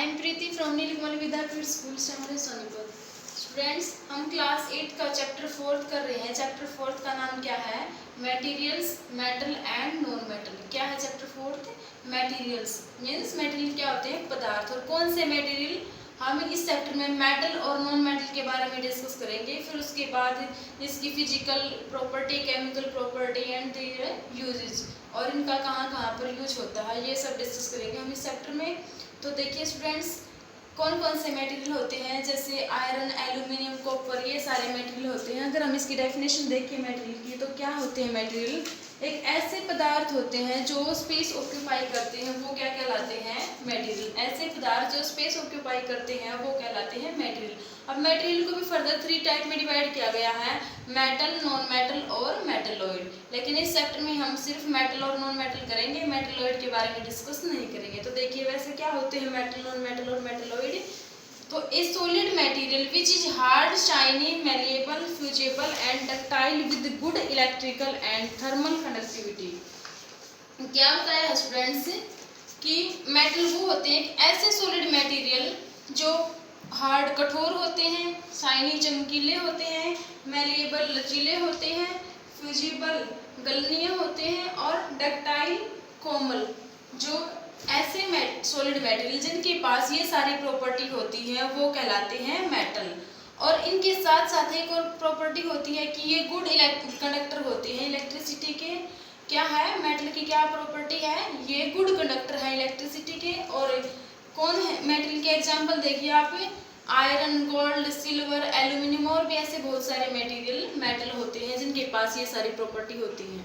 M Preeti from Neelkamal Vidyapeeth school से Sonipat. Students, हम class 8 का चैप्टर 4 कर रहे हैं। चैप्टर 4 का नाम क्या है? Materials, metal and non metal. क्या है चैप्टर 4? मटेरियल्स मीन्स मटेरियल क्या होते हैं? पदार्थ। और कौन से मटेरियल? हम इस चैप्टर में मेटल और नॉन मेटल के बारे में डिस्कस करेंगे। फिर उसके बाद इसकी physical property, chemical property and their uses, और इनका कहाँ कहाँ पर यूज होता है, ये सब डिस्कस करेंगे हम इस चैप्टर में। तो देखिए स्टूडेंट्स, कौन कौन से मटेरियल होते हैं, जैसे आयरन, एल्यूमिनियम, कॉपर, ये सारे मटेरियल होते हैं। अगर हम इसकी डेफिनेशन देखें मटेरियल की, तो क्या होते हैं मटेरियल? एक ऐसे पदार्थ होते हैं जो स्पेस ऑक्यूपाई करते हैं, वो क्या कहलाते हैं? मटेरियल। ऐसे पदार्थ जो स्पेस ऑक्यूपाई करते हैं वो कहलाते हैं मटेरियल। अब मटेरियल को भी फर्दर 3 टाइप में डिवाइड किया गया है, मेटल, नॉन मेटल और मेटलॉइड। लेकिन इस चैप्टर में हम सिर्फ मेटल और नॉन मेटल करेंगे, मेटलॉइड के बारे में डिस्कस नहीं करेंगे। तो देखिए वैसे क्या होते हैं मेटल, नॉन मेटल और मेटलॉइड। तो ए solid material which is hard, shiny, malleable, fusible and ductile with good electrical and thermal conductivity. क्या बताया स्टूडेंट्स कि मेटल वो होते हैं ऐसे सॉलिड मटेरियल जो हार्ड, कठोर होते हैं, शाइनी, चमकीले होते हैं, मैलिएबल, लचीले होते हैं, फ्यूजिबल, गलनीय होते हैं, और डक्टाइल, कोमल। जो ऐसे सॉलिड मटेरियल जिनके पास ये सारी प्रॉपर्टी होती है वो कहलाते हैं मेटल। और इनके साथ साथ एक और प्रॉपर्टी होती है कि ये गुड कंडक्टर होते हैं इलेक्ट्रिसिटी के। क्या है मेटल की, क्या प्रॉपर्टी है? ये गुड कंडक्टर है इलेक्ट्रिसिटी के। और कौन है मेटल के एग्जाम्पल देखिए आप, आयरन, गोल्ड, सिल्वर, एल्यूमिनियम, और भी ऐसे बहुत सारे मटेरियल मेटल होते हैं जिनके पास ये सारी प्रॉपर्टी होती है।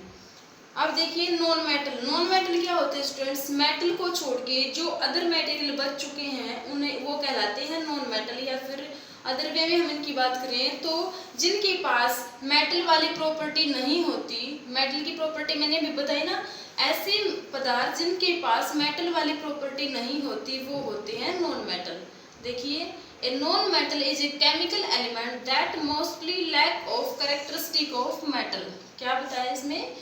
अब देखिए नॉन मेटल। नॉन मेटल क्या होते हैं स्टूडेंट्स? मेटल को छोड़ के जो अदर मटेरियल बच चुके हैं उन्हें वो कहलाते हैं नॉन मेटल। या फिर अदर वे में हम इनकी बात करें तो जिनके पास मेटल वाली प्रॉपर्टी नहीं होती, मेटल की प्रॉपर्टी मैंने अभी बताई ना, ऐसे पदार्थ जिनके पास मेटल वाली प्रॉपर्टी नहीं होती वो होते हैं नॉन मेटल। देखिए, a non metal is a chemical element that mostly lack of characteristic of metal. क्या बताया इसमें?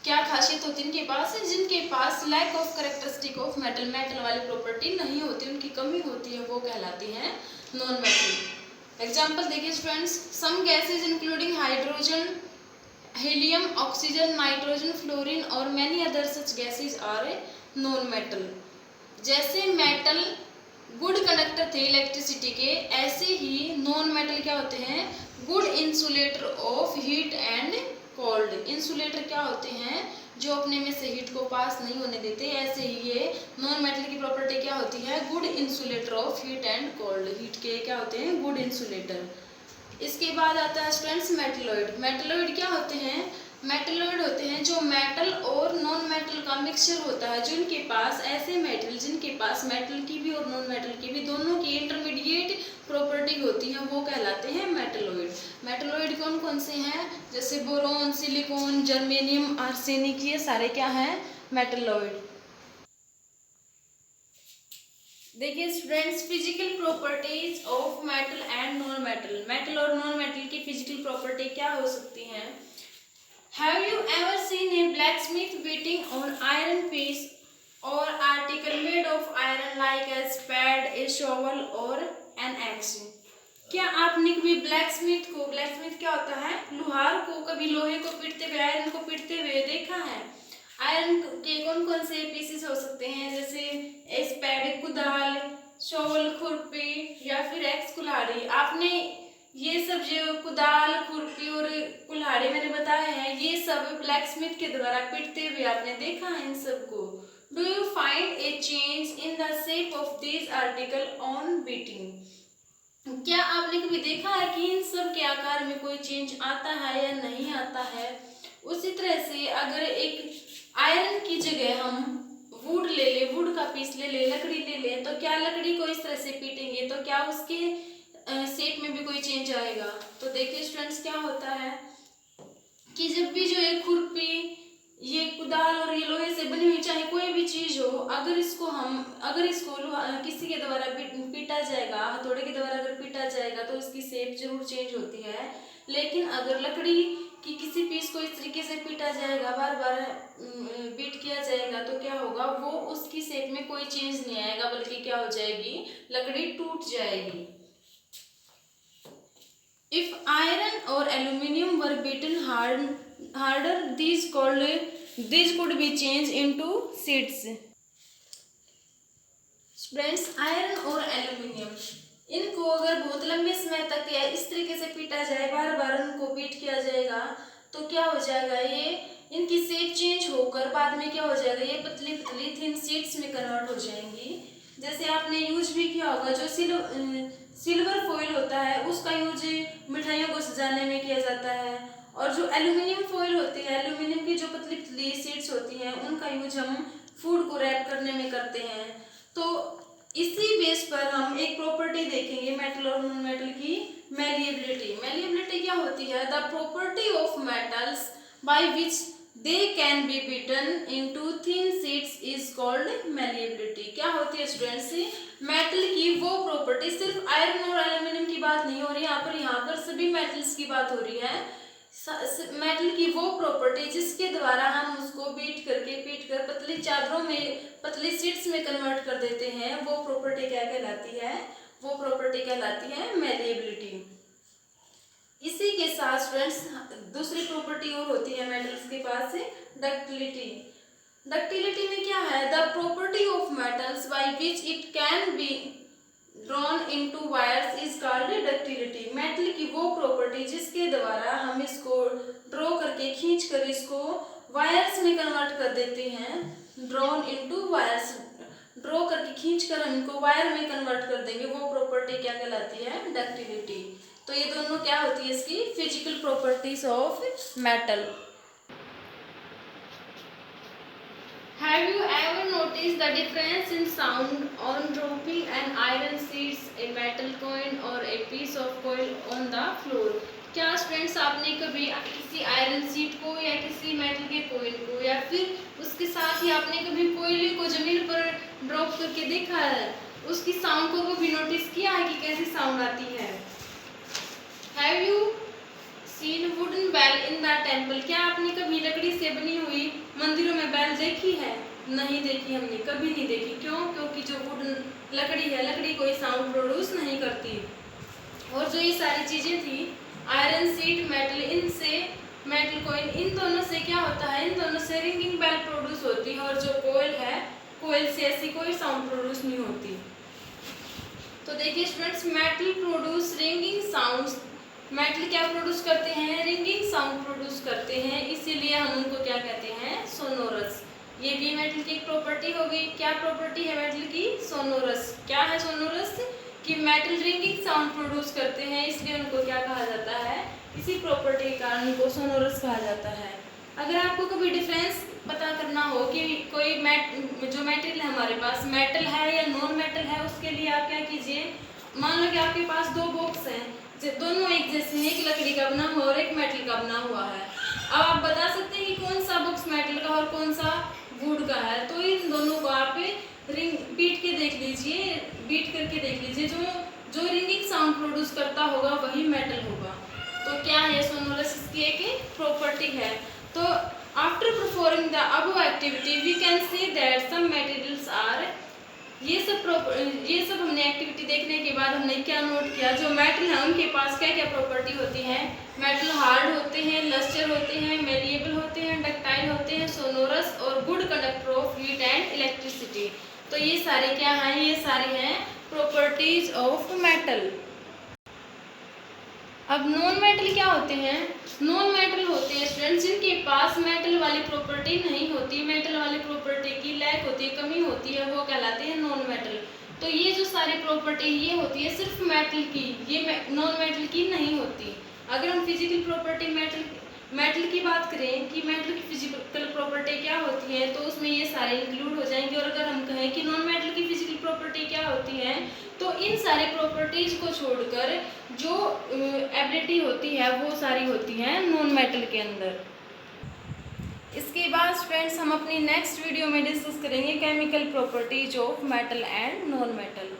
क्या खासियत होती है इनके पास? जिनके पास lack of characteristic of metal, metal वाली प्रॉपर्टी नहीं होती, उनकी कमी होती है, वो कहलाती हैं नॉन मेटल। एग्जांपल देखिए students, some gases including hydrogen, helium, oxygen, nitrogen, fluorine और many other such gases are non metal. जैसे मेटल गुड कंडक्टर थे इलेक्ट्रिसिटी के, ऐसे ही नॉन मेटल क्या होते हैं? Good insulator of heat and cold. Insulator क्या होते हैं? जो अपने में से हीट को पास नहीं होने देते। ऐसे ही ये नॉन मेटल की प्रॉपर्टी क्या होती है? Good insulator of heat and cold. Heat के क्या होते हैं? Good insulator. इसके बाद आता है स्टूडेंट्स मेटलॉइड। मेटलॉइड क्या होते हैं? मेटलॉइड होते हैं जो मेटल और नॉन मेटल का मिक्सचर होता है, जिनके पास ऐसे मेटल जिनके पास मेटल की भी और नॉन मेटल की भी दोनों की इंटरमीडिएट प्रॉपर्टी होती है, वो कहलाते हैं मेटलॉइड। मेटलॉइड कौन कौन से हैं? जैसे बोरोन, सिलिकॉन, जर्मेनियम, आर्सेनिक, ये सारे क्या हैं? मेटलॉइड। देखिए students, physical properties of metal and non metal. Metal और नॉन मेटल की फिजिकल प्रॉपर्टी क्या हो सकती हैं? Have you ever seen a blacksmith beating on iron piece or article made of iron like a spade, a shovel or an axe? क्या आपने कभी blacksmith को, ब्लैकस्मिथ क्या होता है? लोहार को, कभी लोहे को पीटते हुए, आयरन को पीटते हुए देखा है? आयरन के कौन कौन से पीसेस हो सकते हैं? जैसे स्पैड, कुदाल, शोल, खुरपी, या फिर एक्स, कुल्हाड़ी। आपने ये सब जो कुदाल, खुरपी और कुल्हाड़ी मैंने बताए हैं, ये सब ब्लैकस्मिथ के द्वारा पीटते हुए आपने देखा है इन सबको। Do you find A change in the shape of this article on beating? क्या आपने कभी देखा है कि इन सब के आकार में कोई चेंज आता है या नहीं आता है? उसी तरह से अगर एक आयरन की जगह हम वुड ले ले, वुड का पीस ले ले, लकड़ी ले ले, तो क्या लकड़ी को इस तरह से पीटेंगे तो क्या उसके शेप में भी कोई चेंज आएगा? तो देखिए स्टूडेंट्स, क्या होता है कि जब भी जो एक खुरपी, ये कुदाल और ये लोहे से बनी हुई चाहे कोई भी चीज हो, अगर इसको किसी के द्वारा पीटा जाएगा, हथौड़े के द्वारा अगर पीटा जाएगा तो इसकी शेप जरूर चेंज होती है। लेकिन अगर लकड़ी कि किसी पीस को इस तरीके से पीटा जाएगा, बार बार बीट किया जाएगा, तो क्या होगा, वो उसकी शेप में कोई चेंज नहीं आएगा, बल्कि क्या हो जाएगी, लकड़ी टूट जाएगी। इफ आयरन और aluminium were beaten harder, these could be changed into sheets. Friends, iron और एल्यूमिनियम, इनको अगर बहुत लंबे समय तक या इस तरीके से पीटा जाए, बार बार उनको बीट किया जाएगा, तो क्या हो जाएगा, ये इनकी शेप चेंज होकर बाद में क्या हो जाएगा, ये पतली पतली थिन शीट्स में कन्वर्ट हो जाएंगी। जैसे आपने यूज भी किया होगा, जो सिल्वर फॉइल होता है उसका यूज मिठाइयों को सजाने में किया जाता है, और जो एल्यूमिनियम फॉइल होती है, एल्यूमिनियम की जो पतली पतली शीट्स होती हैं, उनका यूज हम फूड को रैप करने में करते हैं। तो इसी बेस पर हम एक प्रॉपर्टी देखेंगे मेटल और नॉन मेटल की, मैलिएबिलिटी। मैलिएबिलिटी क्या होती है, the property of metals by which they can be beaten into thin sheets is called malleability. क्या होती है स्टूडेंट्स, मेटल की वो प्रॉपर्टी, सिर्फ आयरन और एल्यूमिनियम की बात नहीं हो रही यहाँ पर सभी मेटल्स की बात हो रही है। मेटल की वो प्रॉपर्टी जिसके द्वारा हम उसको पीट कर पतली चादरों में, पतली शीट्स में कन्वर्ट कर देते हैं, वो प्रॉपर्टी क्या कहलाती है, वो प्रॉपर्टी कहलाती है मैलिएबिलिटी। इसी के साथ स्टूडेंट्स दूसरी प्रॉपर्टी और होती है मेटल्स के पास, डक्टिलिटी। डक्टिलिटी में क्या है, the property of metals by which it can be drawn into wires is called ductility. Metal की वो प्रॉपर्टी जिसके द्वारा हम इसको ड्रॉ करके खींच कर इसको वायर्स में कन्वर्ट कर देते हैं, ड्रॉन इनटू वायर्स, ड्रॉ करके खींच कर हम इनको वायर में कन्वर्ट कर देंगे, वो प्रॉपर्टी क्या कहलाती है, डक्टिलिटी। तो ये दोनों क्या होती है इसकी physical properties of metal. Have you ever noticed the difference in sound on dropping an iron sheets, a metal coin or a piece of coal on the floor? क्या स्टूडेंट्स आपने कभी किसी आयरन शीट को या किसी metal के coin को या फिर उसके साथ ही आपने कभी कोयले को जमीन पर ड्रॉप करके देखा है, उसकी साउंड को कभी नोटिस किया है कि कैसी साउंड आती है? Have you seen wooden bell in the temple? क्या आपने कभी लकड़ी से बनी हुई मंदिरों में बैल देखी है? नहीं देखी, हमने कभी नहीं देखी। क्यों? क्योंकि जो वुडन लकड़ी है, लकड़ी कोई साउंड प्रोड्यूस नहीं करती। और जो ये सारी चीजें थी, आयरन शीट, मेटल, इनसे मेटल कॉइन, इन दोनों से क्या होता है, इन दोनों से रिंगिंग बेल प्रोड्यूस होती है, और जो कोयल है, कोयल से ऐसी कोई साउंड प्रोड्यूस नहीं होती। तो देखिए students, metal produce ringing sounds, metal क्या प्रोड्यूस करते हैं, रिंगिंग साउंड प्रोड्यूस करते हैं, इसीलिए हम उनको क्या कहते हैं, सोनोरस। ये भी मेटल की एक प्रॉपर्टी हो गई। क्या प्रॉपर्टी है मेटल की, सोनोरस। क्या है सोनोरस, कि मेटल रिंगिंग साउंड प्रोड्यूस करते हैं, इसलिए उनको क्या कहा जाता है, इसी प्रॉपर्टी के कारण उनको सोनोरस कहा जाता है। अगर आपको कभी डिफरेंस पता करना हो कि कोई जो मेटेरियल है हमारे पास, मेटल है या नॉन मेटल है, उसके लिए आप क्या कीजिए, मान लो कि आपके पास दो बॉक्स हैं, दोनों एक जैसे हैं, एक लकड़ी का बना हुआ और एक मेटल का बना हुआ है। अब आप बता सकते हैं कि कौन सा बॉक्स मेटल का और कौन सा वुड का है, तो इन दोनों को आप बीट के देख लीजिए, बीट करके देख लीजिए, जो रिंगिंग साउंड प्रोड्यूस करता होगा वही मेटल होगा। तो क्या है, सोनोरस इसकी एक प्रॉपर्टी है। तो after performing the above activity we can say that some materials are, ये सब हमने एक्टिविटी देखने के बाद हमने क्या नोट किया, जो मेटल है उनके पास क्या क्या प्रॉपर्टी होती है, मेटल हार्ड होते हैं, लस्टर होते हैं, मेलिएबल होते हैं, डक्टाइल होते हैं, सोनोरस और good conductor of heat and electricity. तो ये सारे क्या हैं, ये सारे हैं प्रॉपर्टीज ऑफ मेटल। अब नॉन मेटल क्या होते हैं, नॉन मेटल होते हैं स्टूडेंट्स जिनके पास मेटल वाली प्रॉपर्टी नहीं होती, मेटल वाली प्रॉपर्टी की लैक होती है, कमी होती है, वो कहलाते हैं नॉन मेटल। तो ये जो सारी प्रॉपर्टी ये होती है सिर्फ मेटल की, ये नॉन मेटल की नहीं होती। अगर हम फिजिकल प्रॉपर्टी मेटल की बात करें कि मेटल की फिजिकल प्रॉपर्टी क्या होती है, तो उसमें ये सारे इंक्लूड हो जाएंगे। और अगर हम कहें कि नॉन मेटल की फिजिकल प्रॉपर्टी क्या होती है, तो इन सारे प्रॉपर्टीज को छोड़कर जो एबिलिटी होती है वो सारी होती है नॉन मेटल के अंदर। इसके बाद फ्रेंड्स हम अपनी नेक्स्ट वीडियो में डिस्कस करेंगे chemical properties of metal and non metal.